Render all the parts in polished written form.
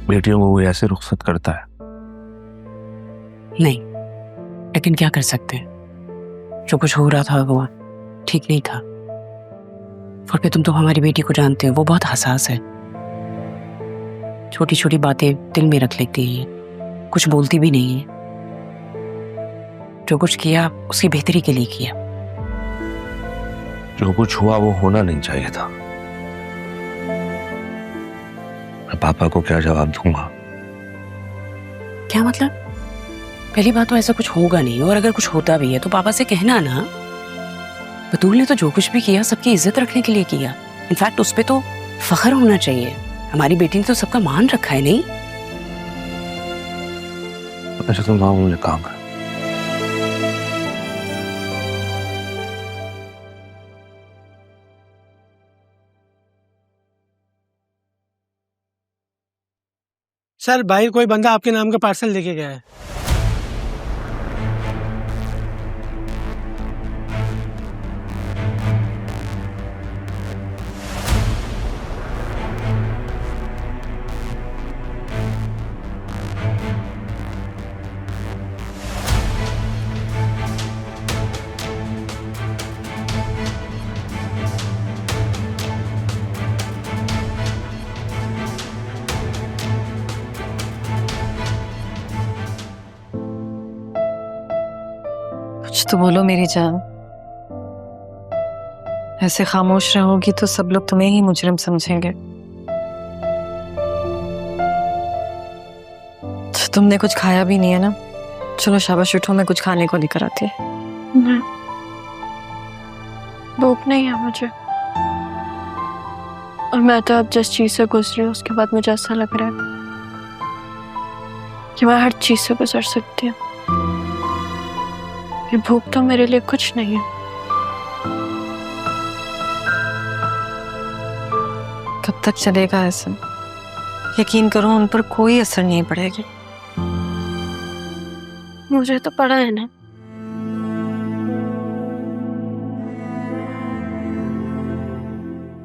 बेटियों को कोई ऐसे रुखसत करता है? नहीं, लेकिन क्या कर सकते हैं, जो कुछ हो रहा था वो ठीक नहीं था। और फिर तुम तो हमारी बेटी को जानते हो, वो बहुत हसास है, छोटी छोटी बातें दिल में रख लेती है, कुछ बोलती भी नहीं है। जो कुछ किया उसकी बेहतरी के लिए किया। जो कुछ हुआ वो होना नहीं चाहिए था। मैं पापा को क्या जवाब दूंगा? क्या मतलब? पहली बात तो ऐसा कुछ होगा नहीं, और अगर कुछ होता भी है तो पापा से कहना ना। बतूल ने तो जो कुछ भी किया सबकी इज्जत रखने के लिए किया। इनफैक्ट उस पे तो फख्र होना चाहिए। हमारी बेटी ने तो सबका मान रखा है। नहीं अच्छा तुम वहां मुझे काम कर। सर बाहर कोई बंदा आपके नाम का पार्सल लेके गया है। कुछ तो बोलो मेरी जान। ऐसे खामोश रहोगी तो सब लोग तुम्हें ही मुजरिम समझेंगे। तुमने कुछ खाया भी नहीं है ना? चलो शाबाश उठो, मैं कुछ खाने को लेकर आती है। भूख नहीं है मुझे, और मैं तो अब जिस चीज से गुजरी हूँ उसके बाद मुझे ऐसा लग रहा है कि मैं हर चीज से गुजर सकती हूँ। ये भूख तो मेरे लिए कुछ नहीं है। कब तक चलेगा ऐसा? यकीन करो उन पर कोई असर नहीं पड़ेगा। मुझे तो पड़ा है ना।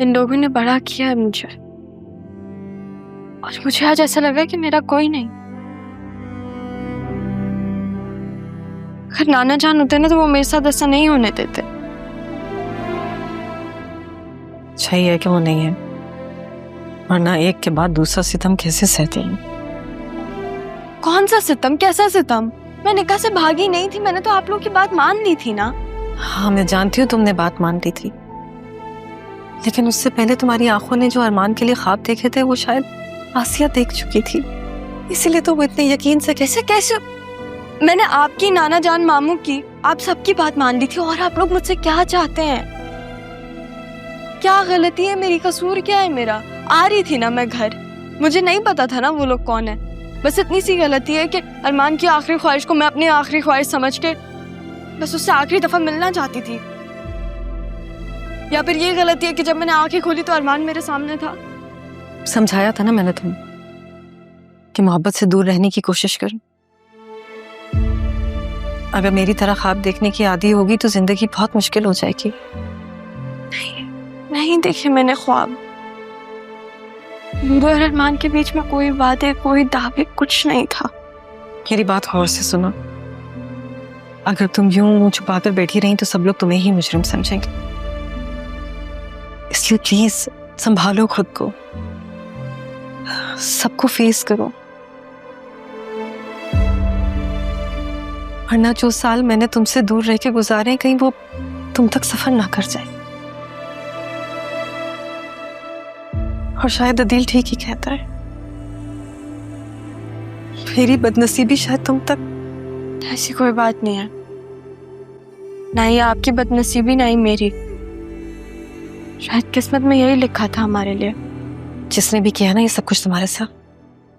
इन लोगों ने बड़ा किया है मुझे, और मुझे आज ऐसा लगा कि मेरा कोई नहीं। अगर नाना जान होते ना तो वो मेरे साथ ऐसा नहीं होने देते। अच्छा ही है कि वो नहीं है, वरना एक के बाद दूसरा सितम कैसे सहते हैं। कौन सा सितम? कैसा सितम? मैं निकाह से भागी नहीं थी, मैंने तो आप लोगों की बात मान ली थी ना। हाँ मैं जानती हूँ तुमने बात मान ली थी, लेकिन उससे पहले तुम्हारी आंखों ने जो अरमान के लिए ख्वाब देखे थे वो शायद आसिया देख चुकी थी, इसीलिए तो वो इतने यकीन से। कैसे कैसे? मैंने आपकी, नाना जान, मामू की, आप सबकी बात मान ली थी, और आप लोग मुझसे क्या चाहते हैं? क्या गलती है मेरी? कसूर क्या है मेरा? आ रही थी ना मैं घर, मुझे नहीं पता था ना वो लोग कौन है। बस इतनी सी गलती है कि अरमान की आखिरी ख्वाहिश को मैं अपनी आखिरी ख्वाहिश समझ के बस उससे आखिरी दफा मिलना चाहती थी। या फिर ये गलती है कि जब मैंने आंखें खोली तो अरमान मेरे सामने था। समझाया था ना मैंने तुम्हें कि मोहब्बत से दूर रहने की कोशिश करो। अगर मेरी तरह ख्वाब देखने की आदी होगी तो जिंदगी बहुत मुश्किल हो जाएगी। नहीं देखे मैंने ख्वाब। मेरे और अरमान के बीच में कोई वादे, कोई दावे, कुछ नहीं था। मेरी बात गौर से सुनो, अगर तुम यूं मुंह छुपाकर बैठी रही तो सब लोग तुम्हें ही मुजरिम समझेंगे, इसलिए प्लीज संभालो खुद को, सबको फेस करो, वरना जो साल मैंने तुमसे दूर रह के गुजारे कहीं वो तुम तक सफर ना कर जाए। और शायद अदील ठीक ही कहता है, मेरी बदनसीबी शायद तुम तक। ऐसी कोई बात नहीं है, ना ही आपकी बदनसीबी ना ही मेरी। शायद किस्मत में यही लिखा था हमारे लिए। जिसने भी किया ना ये सब कुछ तुम्हारे साथ,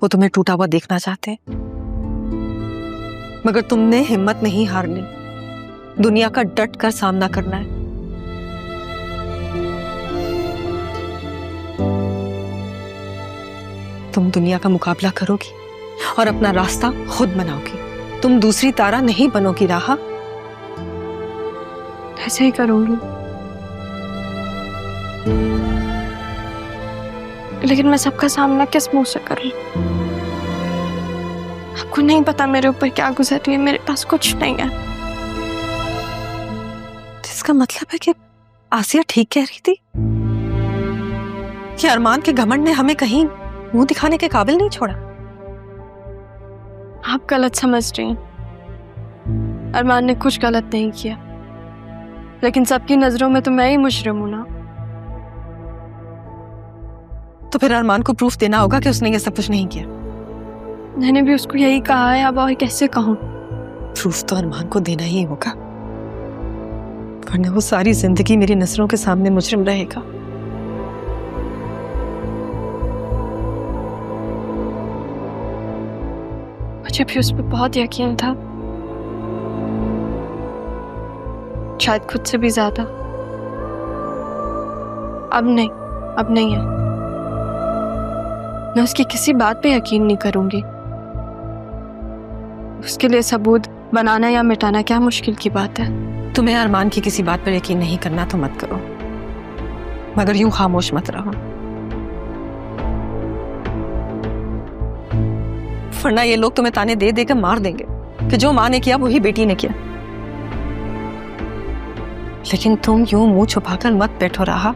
वो तुम्हें टूटा हुआ देखना चाहते हैं, मगर तुमने हिम्मत नहीं हारनी, दुनिया का डट कर सामना करना है। तुम दुनिया का मुकाबला करोगी और अपना रास्ता खुद बनाओगी। तुम दूसरी तारा नहीं बनोगी राहा। ऐसे ही करूंगी, लेकिन मैं सबका सामना किस मुंह से करूं? आपको नहीं पता मेरे ऊपर क्या गुजर रही है, मेरे पास कुछ नहीं है। इसका मतलब है कि आसिया ठीक कह रही थी कि अरमान के घमंड ने हमें कहीं मुंह दिखाने के काबिल नहीं छोड़ा। आप गलत समझ रही हैं। अरमान ने कुछ गलत नहीं किया, लेकिन सबकी नजरों में तो मैं ही मुजरिम हूं ना। तो फिर अरमान को प्रूफ देना होगा कि उसने ये सब कुछ नहीं किया। मैंने भी उसको यही कहा है, अब और कैसे कहूं। प्रूफ तो अरमान को देना ही होगा, वरना वो सारी जिंदगी मेरी नजरों के सामने मुजरिम रहेगा। मुझे भी उस पर बहुत यकीन था, शायद खुद से भी ज्यादा। अब नहीं है। मैं उसकी किसी बात पे यकीन नहीं करूंगी। उसके लिए सबूत बनाना या मिटाना क्या मुश्किल की बात है। तुम्हें अरमान की किसी बात पर यकीन नहीं करना तो मत करो, मगर यूं खामोश मत रहो, वरना ये लोग तुम्हें ताने दे देकर मार देंगे कि जो माँ ने किया वही बेटी ने किया। लेकिन तुम यूं मुंह छुपाकर मत बैठो रहा।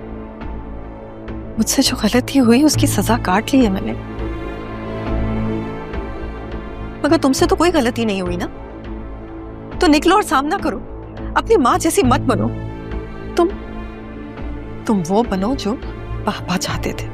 मुझसे जो गलती हुई उसकी सजा काट ली है मैंने, मगर तुमसे तो कोई गलती नहीं हुई ना। तो निकलो और सामना करो, अपनी माँ जैसी मत बनो। तुम वो बनो जो पापा चाहते थे।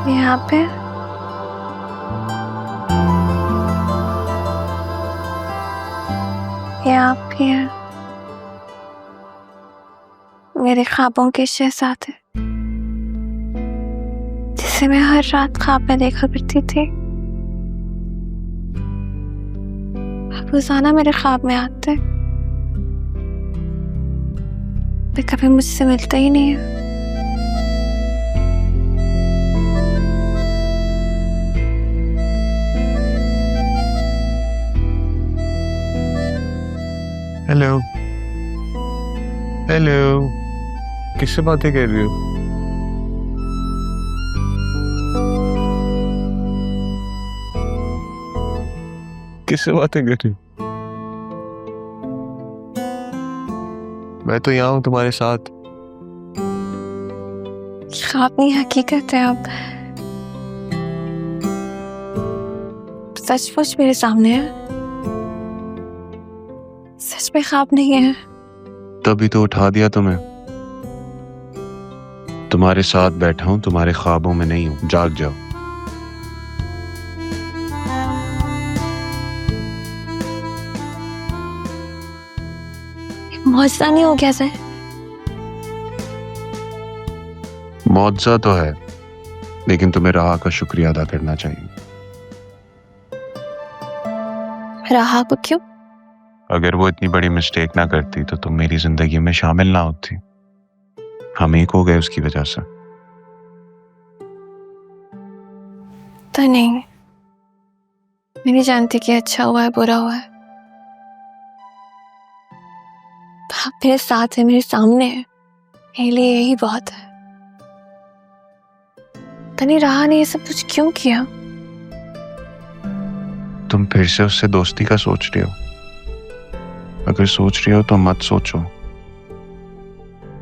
यहाँ पे ये आप ही हैं, मेरे ख्वाबों के शहजादे, जिसे मैं हर रात ख्वाब में देखा करती थी। आप रोजाना मेरे ख्वाब में आते, वे कभी मुझसे मिलते ही नहीं है। हेलो हेलो, किससे बातें कर रही हो? किससे बातें कर रही हो? मैं तो यहाँ हूँ तुम्हारे साथ। ख्वाब नहीं हकीकत है। अब सचमुच मेरे सामने है, सच में ख्वाब नहीं है। तभी तो उठा दिया तुम्हें। तुम्हारे साथ बैठा हूं, तुम्हारे ख्वाबों में नहीं हूं। जाग जाओ। मौजज़ा नहीं हो गया सर? मौजज़ा तो है, लेकिन तुम्हें राह का शुक्रिया अदा करना चाहिए। राह को क्यों? अगर वो इतनी बड़ी मिस्टेक ना करती तो तुम मेरी जिंदगी में शामिल ना होती। हम एक हो गए उसकी वजह से। तो नहीं, मैं नहीं जानती कि अच्छा हुआ है बुरा हुआ है। आप मेरे साथ है, मेरे सामने है, मेरे लिए यही बहुत है। तनी राह ने ये सब कुछ क्यों किया? तुम फिर से उससे दोस्ती का सोच रही हो। अगर सोच रही हो तो मत सोचो।